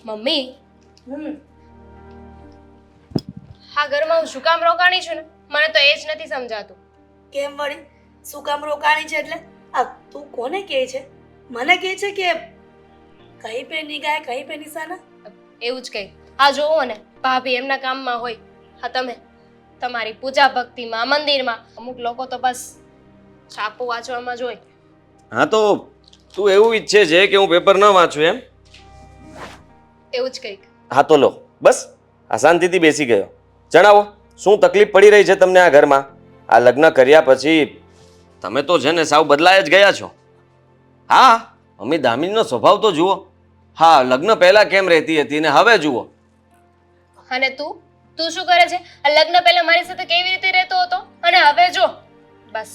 Mummy, હમ આ ઘરમાં હું શું કામ રોકાણી છું ને મને તો એ જ નથી સમજાતું. કેમ વળી શું કામ રોકાણી છે એટલે આ તું કોને કહે છે? મને કહે છે કે કहीं पे नहीं गए कहीं पे निशाना? એવું જ કંઈ. આ જોવો ને, ભાભી એમના કામમાં હોય, હા તમે તમારી પૂજા ભક્તિમાં, મંદિરમાં. અમુક લોકો તો બસ છાપું વાંચવામાં જ હોય. હા તો તું એવું ઈચ્છે છે કે હું પેપર ન વાંચું એમ? એવું જ કંઈક. હા તો લો બસ આ શાંતિથી બેસી ગયો. જણાવો શું તકલીફ પડી રહી છે તમને આ ઘરમાં? આ લગ્ન કર્યા પછી તમે તો છે ને સાવ બદલાય જ ગયા છો. હા મમ્મી દામિનીનો સ્વભાવ તો જુઓ. હા લગ્ન પહેલા કેમ રહેતી હતી ને હવે જુઓ. અને તું તું શું કરે છે? આ લગ્ન પહેલા મારી સાથે કેવી રીતે રહેતો હતો અને હવે જો બસ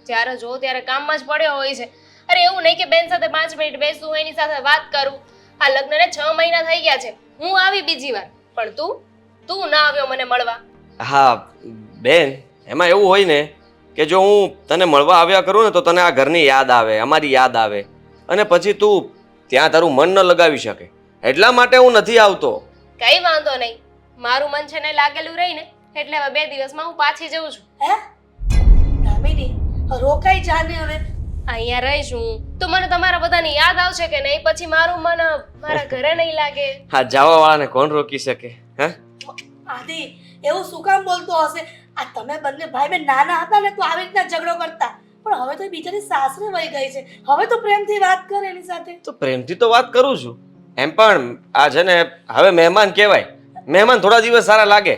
જ્યારે જો ત્યારે કામમાં જ પડ્યો હોય છે. અરે એવું નહીં કે બેન સાથે 5 મિનિટ બેસું, એની સાથે વાત કરું. આ લગ્નને 6 મહિના થઈ ગયા છે. હું આવી બીજી વાર, પણ તું ના આવ્યો મને મળવા. હા બેન એમાં એવું હોય ને કે જો હું તને મળવા આવ્યા કરું ને તો તને આ ઘરની યાદ આવે, અમારી યાદ આવે, અને પછી તું ત્યાં તારું મન ન લગાવી શકે એટલા માટે હું નથી આવતો. કઈ વાંધો નહીં, મારું મન છે ને લાગેલું રહીને એટલે હવે 2 દિવસમાં હું પાછી જઉં છું. હે દામિની રોકાઈ જાને હવે. અહીંયા રહીશ હું તો મને તમારા બધાની યાદ આવશે કે નહીં? પછી મારું મન મારા ઘરે નહીં લાગે. હા જવા વાળાને કોણ રોકી શકે? હે આદિ એવું શું કામ બોલતો હશે? આ તમે બંને ભાઈ બેન નાના હતા ને તો આવી રીતના ઝઘડો કરતા, પણ હવે તો બિચારી સાસરે વહી ગઈ છે. હવે તો પ્રેમથી વાત કર એની સાથે. તો પ્રેમથી તો વાત કરું છું. એમ પણ આ છે ને હવે મહેમાન કહેવાય. મહેમાન થોડા દિવસ સારા લાગે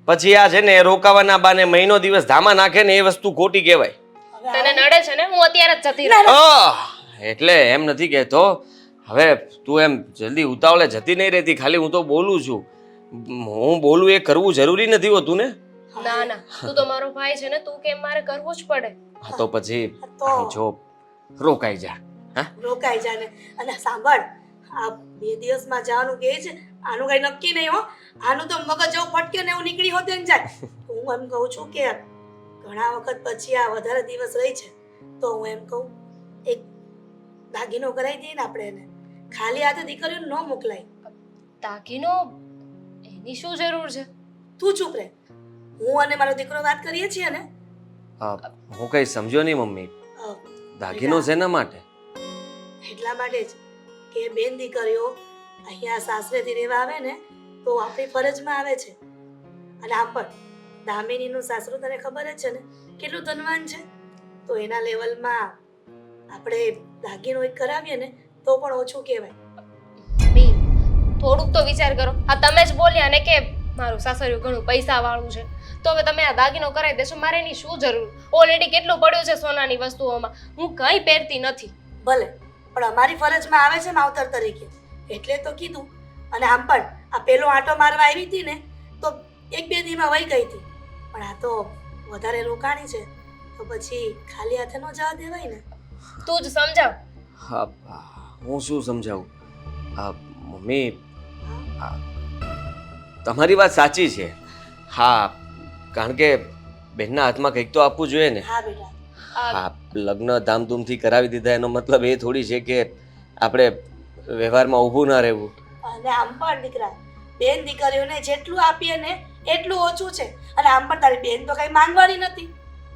પછી આ છે ને રોકાવાના બાને મહિનો દિવસ ધામા નાખે ને એ વસ્તુ ખોટી કહેવાય. હવે તને નડે છે ને હું અત્યારે જ જતી રહું. એટલે એમ નથી કહેતો. હવે તું એમ જલ્દી ઉતાવળે જતી નહીં રહેતી. ખાલી હું તો બોલું છું. હું બોલું એ કરવું જરૂરી નથી હોતું ને. ના ના, તું તો મારો ભાઈ છે ને, તું કેમ મારે કરવું જ પડે. હા તો પછી તો અહીં જો રોકાઈ જા. હા રોકાઈ જાને. અને સાંભળ, આ 2 દિવસમાં જવાનું કહે છે, આનું કઈ નક્કી નહીં હો. આનું તો મગજ જેવું ફટકે ને એવું નીકળી હોતે ને જાય. હું એમ કહું છું કે ઘણા વખત પછી આ વધારે દિવસ રહી છે તો હું એમ કહું એક દાગીનો કરાવી દઈએ ને આપણે એને. ખાલી હાથે દીકરીઓને ન મોકલાય. દાગીનો? એની શું જરૂર છે? તું ચૂપ રહે. હું અને મારો દીકરો વાત કરીએ છીએ ને. હું કઈ સમજ્યો નહીં મમ્મી. અ, દાગીનો શેના માટે? એટલા માટે જ કે બેન દીકરીઓ અહીંયા સાસરેથી રહેવા આવે ને તો આપણી ફરજમાં આવે છે. અને આમ પણ દામિનીનું સાસરું તને ખબર જ છે ને કેટલું ધનવાન છે, તો એના લેવલમાં આપણે દાગીનો એક કરાવીએ ને તો પણ ઓછું કહેવાય. મમ્મી, થોડુંક તો વિચાર કરો. આ તમે જ બોલ્યા ને કે મારું સાસરિયું ઘણું પૈસા વાળું છે, તો હવે તમે આ દાગીનો કરાવી દેશો. મારે એની શું જરૂર? ઓલરેડી કેટલું પડ્યું છે સોનાની વસ્તુઓમાં. હું કંઈ પહેરતી નથી. ભલે, પણ અમારી ફરજમાં આવે છે માવતર તરીકે એટલે તો કીધું. અને આમ પણ આ પેલો આંટો મારવા આવી હતી ને તો 1-2 દીમાં વહી ગઈ હતી, પણ આ તો વધારે રોકાણી છે તો પછી ખાલી હાથે ન જવા દેવાય ને. તું જ સમજાવ. હા હું શું સમજાવું? મમ્મી તમારી વાત સાચી છે. હા કારણ કે બહેનના હાથમાં કંઈક તો આપવું જોઈએ ને. હા બેટા. હા લગ્ન ધામધૂમથી કરાવી દીધા એનો મતલબ એ થોડી છે કે આપણે વ્યવહારમાં ઊભું ના રહેવું. અને આમ પણ દીકરા બેન દીકરીઓને જેટલું આપીએ ને એટલું ઓછું છે. અને આમ પણ તારી બેન તો કઈ માંગવાની નથી,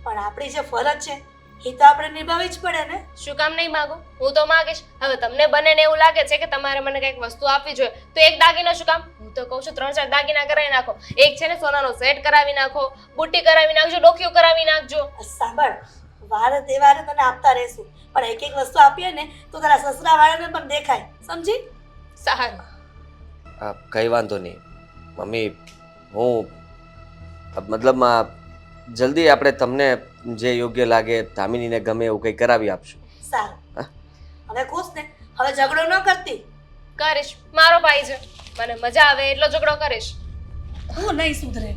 પણ આપણી જે ફરજ છે એ તો આપણે નિભાવવી જ પડે ને. શું કામ નહીં માગો? હું તો માગીશ. હવે તમને બંનેને એવું લાગે છે કે તમારે મને કંઈક વસ્તુ આપવી જોઈએ તો એક દાગીનો શું કામ? હું તો કહું છું 3-4 દાગીના કરાવી નાખો. એક છે ને સોનાનો સેટ કરાવી નાખો, બુટ્ટી કરાવી નાખજો, ડોકીઓ કરાવી નાખજો. સાંભળ, વારે તહેવારે તને આપતા રહેશું, પણ એક એક વસ્તુ આપીએ ને તો તારા સસરા વાળાને પણ દેખાય. સમજી? સારું. કંઈ વાંધો નહીં મમ્મી. હું મતલબમાં જલ્દી આપણે તમને જે યોગ્ય લાગે દામિનીને ગમે એવું કંઈ કરાવી આપશું. સારું. હા? હવે ખુશ ને? હવે ઝઘડો ન કરતી. કરીશ. મારો ભાઈ છે, મને મજા આવે એટલો ઝઘડો કરીશ. હું નહીં સુધરે.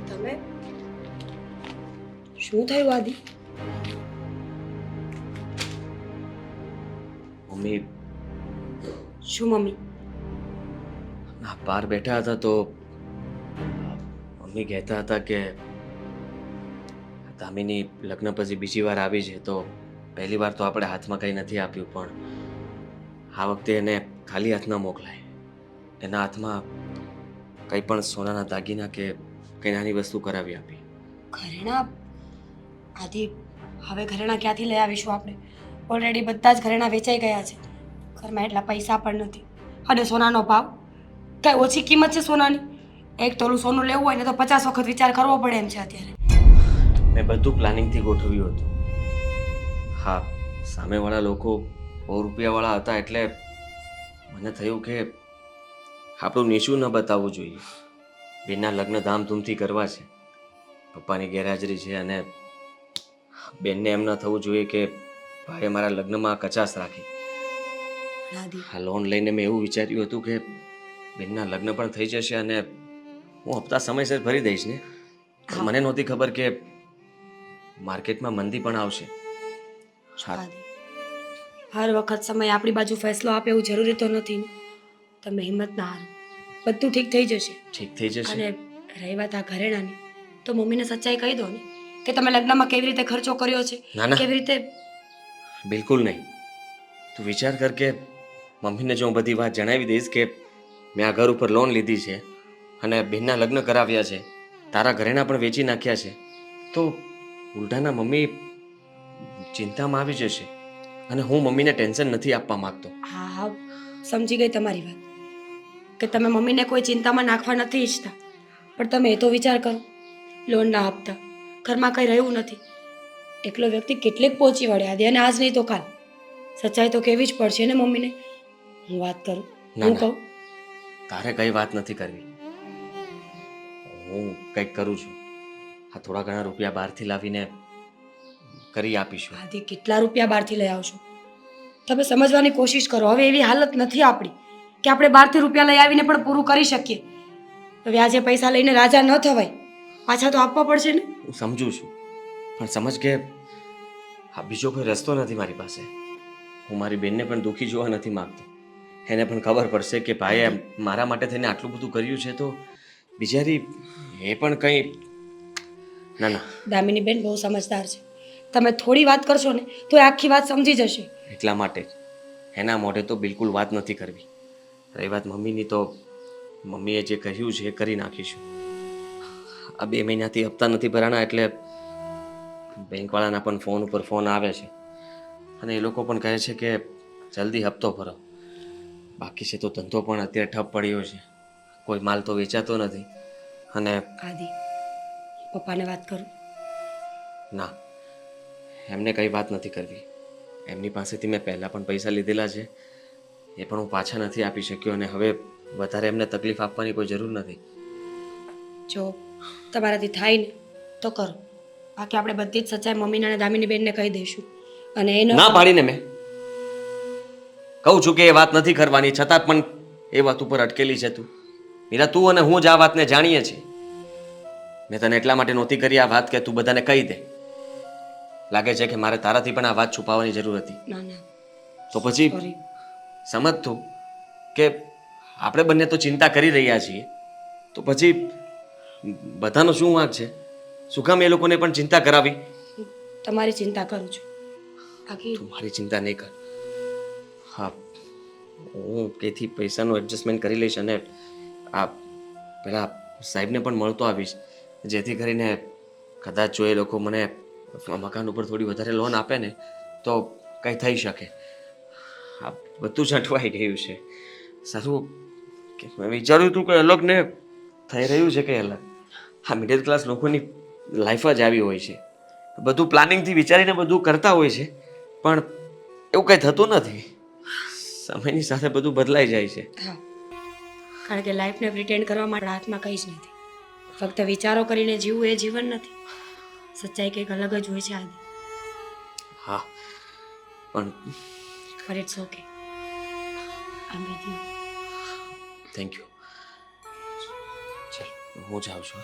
તમે શું થયું આદિ? મમ્મી શું મમ્મી? બહાર બેઠા હતા તો મમ્મી કહેતા હતા કે દામિની લગ્ન પછી બીજી વાર આવી છે તો પહેલી વાર તો આપણે હાથમાં કંઈ નથી આપ્યું, પણ આ વખતે એને ખાલી હાથ ન મોકલાય. એના હાથમાં કંઈ પણ સોનાના દાગીના કે કંઈ નાની વસ્તુ કરાવી આપી. ઘરેણા આદિ, હવે ઘરેણા ક્યાંથી લઈ આવીશું આપણે? ઓલરેડી બધા જ ઘરેણા વેચાઈ ગયા છે. ઘરમાં એટલા પૈસા પણ નથી. અને સોનાનો ભાવ કઈ ઓછી કિંમત છે સોનાની? એક તોલું સોનું લેવું હોય ને તો 50 વખત વિચાર કરવો પડે એમ છે અત્યારે. મેં બધું પ્લાનિંગથી ગોઠવ્યું હતું. હા, સામેવાળા લોકો બહુ રૂપિયાવાળા હતા એટલે મને થયું કે આપણું નીચું ન બતાવવું જોઈએ. બેનના લગ્ન ધામધૂમથી કરવા છે, પપ્પાની ગેરહાજરી છે અને બેનને એમ ન થવું જોઈએ કે ભાઈએ મારા લગ્નમાં કચાશ રાખી. આદિ, આ લોન લઈને મેં એવું વિચાર્યું હતું કે બેનના લગ્ન પણ થઈ જશે અને હું હપ્તા સમયસર ભરી દઈશ ને. પણ મને નહોતી ખબર કે માર્કેટમાં મંદી પણ આવશે. આદિ, હર વખત સમય આપણી બાજુ ફેસલો આપે એવું જરૂરી તો નથી ને. તમે હિંમત ના હારો, બધું ઠીક થઈ જશે. ઠીક થઈ જશે. અને રહી વાત આ ઘરેણાની, તો મમ્મીને સચ્ચાઈ કહી દો ને કે તમે લગ્નમાં કેવી રીતે ખર્ચો કર્યો છે, ના ના, કેવી રીતે. બિલકુલ નહીં. તું વિચાર કર કે મમ્મીને જો હું બધી વાત જણાવી દઈશ કે મેં આ ઘર ઉપર લોન લીધી છે અને બેનના લગ્ન કરાવ્યા છે, તારા ઘરેણા પણ વેચી નાખ્યા છે, તો ઉલટાના મમ્મી ચિંતામાં આવી જશે અને હું મમ્મીને ટેન્શન નથી આપવા માંગતો. હા હા, સમજી ગઈ તમારી વાત કે તમે મમ્મીને કોઈ ચિંતામાં નાખવા નથી ઈચ્છતા, પણ તમે એ તો વિચાર કરો, લોનના હપ્તા, ઘરમાં કંઈ રહ્યું નથી, એકલો વ્યક્તિ કેટલેક પહોંચી વળે આદિ, અને આજ નહીં તો કાલ. સચ્ચાઈ તો કહેવી જ પડશે ને મમ્મીને. હું વાત કરું, ના હું ના, કહું. તારે કઈ વાત નથી કરવી. હું કંઈક કરું છું. આ થોડા ઘણા રૂપિયા બહારથી લાવીને કરી આપીશું. આદિ, કેટલા રૂપિયા બહારથી લઈ આવશો? તમે સમજવાની કોશિશ કરો. હવે એવી હાલત નથી આપણી કે આપણે બહારથી રૂપિયા લઈ આવીને પણ પૂરું કરી શકીએ. વ્યાજે પૈસા લઈને રાજા ન થવાય, પાછા તો આપવા પડશે ને. હું સમજુ છું, પણ સમજ કે આ બીજો કોઈ રસ્તો નથી મારી પાસે. હું મારી બેનને પણ દુઃખી જોવા નથી માંગતો. એને પણ ખબર પડશે કે ભાઈએ મારા માટે થઈને આટલું બધું કર્યું છે તો બિચારી એ પણ કંઈ. ના ના, દામિની બેન બહુ સમજદાર છે. તમે થોડી વાત કરશો ને તો એ આખી વાત સમજી જશે. એટલા માટે જ એના મોઢે તો બિલકુલ વાત નથી કરવી. રહી વાત મમ્મીની, તો મમ્મીએ જે કહ્યું છે એ કરી નાખીશું. આ 2 મહિનાથી હપ્તા નથી ભરાણા એટલે બેંકવાળાના પણ ફોન ઉપર ફોન આવે છે અને એ લોકો પણ કહે છે કે જલ્દી હપ્તો ભરો. બાકી છે તો ધંધો પણ અત્યારે ઠપ પડ્યો છે, કોઈ માલ તો વેચાતો નથી. અને આદિ, પપ્પાને વાત કરું. ના, એમને કંઈ વાત નથી કરવી. એમની પાસેથી મેં પહેલાં પણ પૈસા લીધેલા છે, એ પણ હું પાછા નથી આપી શક્યો અને હવે વધારે એમને તકલીફ આપવાની કોઈ જરૂર નથી. જો તમારાથી થાય ને તો કરો, બાકી આપણે બધી જ સચ્ચાઈ મમ્મીને અને દામિની બેનને કહી દઈશું. અને એનો ના પાડીને મેં કહું છું કે એ વાત નથી કરવાની, છતાં પણ એ વાત ઉપર અટકેલી છે તું. મીરા, તું અને હું જ આ વાતને જાણીએ છીએ. મેં તને એટલા માટે નહોતી કરી આ વાત કે તું બધાને કહી દે. લાગે છે કે મારે તારાથી પણ આ વાત છુપાવવાની જરૂર હતી. ના ના, તો પછી સોરી. સમજ તું કે આપણે બંને તો ચિંતા કરી રહ્યા છીએ, તો પછી બધાનો શું વાંક છે? શું કામ એ લોકોને પણ ચિંતા કરાવી? તમારી ચિંતા કરું છું, બાકી તું મારી ચિંતા નહીં કર. હા, હું કેથી પૈસાનું એડજસ્ટમેન્ટ કરી લઈશ અને આ પેલા સાહેબને પણ મળતો આવીશ, જેથી કરીને કદાચ જો એ લોકો મને મકાન ઉપર થોડી વધારે લોન આપે ને તો કંઈ થઈ શકે. આ બધું જ અટવાઈ ગયું છે. સારું કે મેં વિચાર્યું હતું કે અલગ ને થઈ રહ્યું છે કે અલગ. આ મિડલ ક્લાસ લોકોની લાઈફ જ આવી હોય છે. બધું પ્લાનિંગથી વિચારીને બધું કરતા હોય છે, પણ એવું કંઈ થતું નથી. સમયની સાથે બધું બદલાઈ જાય છે. હા, કારણ કે લાઈફને પ્રિટેન્ડ કરવા માટે હાથમાં કંઈ જ નથી. ફક્ત વિચારો કરીને જીવવું એ જીવન નથી. સચ્ચાઈ કંઈક અલગ જ હોય છે આદિ. હા, પણ but it's okay, I am with you. Thank you. ચાલ, હું જાઉં છું.